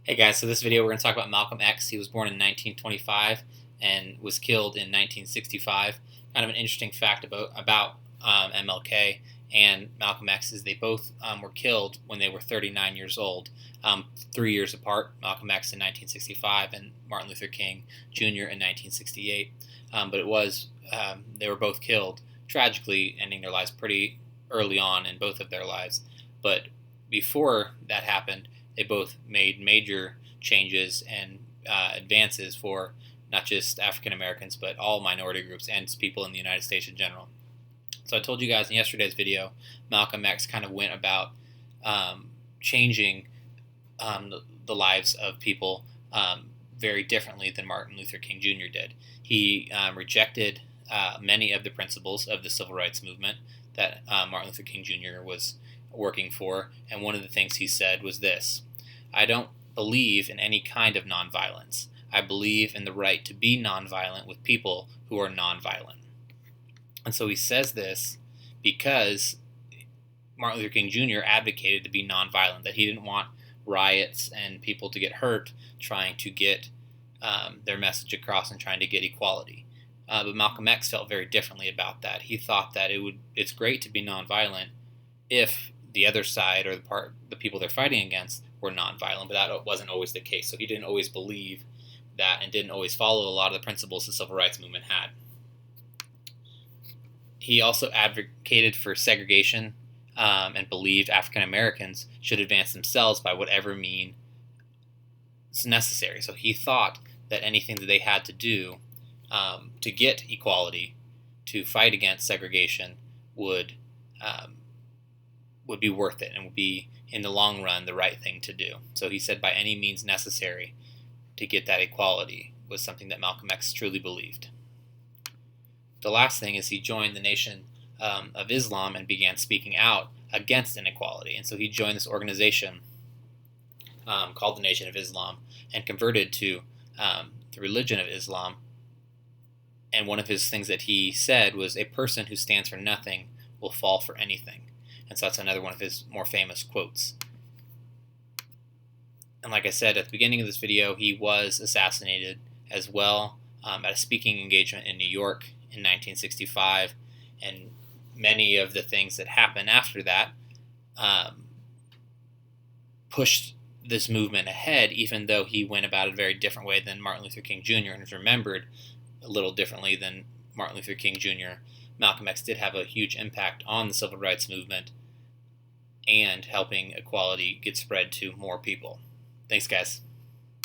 Hey guys, so this video we're going to talk about Malcolm X. He was born in 1925 and was killed in 1965. Kind of an interesting fact about MLK and Malcolm X is they both were killed when they were 39 years old, 3 years apart. Malcolm X in 1965 and Martin Luther King Jr. in 1968. But they were both killed tragically, ending their lives pretty early on in both of their lives. But before that happened, they both made major changes and advances for not just African Americans, but all minority groups and people in the United States in general. So I told you guys in yesterday's video, Malcolm X kind of went about changing the lives of people very differently than Martin Luther King Jr. did. He rejected many of the principles of the civil rights movement that Martin Luther King Jr. was working for, and one of the things he said was this: I don't believe in any kind of nonviolence. I believe in the right to be nonviolent with people who are nonviolent. And so he says this because Martin Luther King Jr. advocated to be nonviolent, that he didn't want riots and people to get hurt trying to get their message across and trying to get equality. But Malcolm X felt very differently about that. He thought that it's great to be nonviolent if the other side or the people they're fighting against were nonviolent, but that wasn't always the case. So he didn't always believe that and didn't always follow a lot of the principles the civil rights movement had. He also advocated for segregation and believed African Americans should advance themselves by whatever means necessary. So he thought that anything that they had to do to get equality, to fight against segregation, would be worth it and would be, in the long run, the right thing to do. So he said by any means necessary to get that equality was something that Malcolm X truly believed. The last thing is he joined the Nation of Islam and began speaking out against inequality. And so he joined this organization called the Nation of Islam and converted to the religion of Islam. And one of his things that he said was, a person who stands for nothing will fall for anything. And so that's another one of his more famous quotes. And like I said at the beginning of this video, he was assassinated as well at a speaking engagement in New York in 1965. And many of the things that happened after that pushed this movement ahead, even though he went about it a very different way than Martin Luther King Jr. and is remembered a little differently than Martin Luther King Jr. Malcolm X did have a huge impact on the civil rights movement and helping equality get spread to more people. Thanks, guys.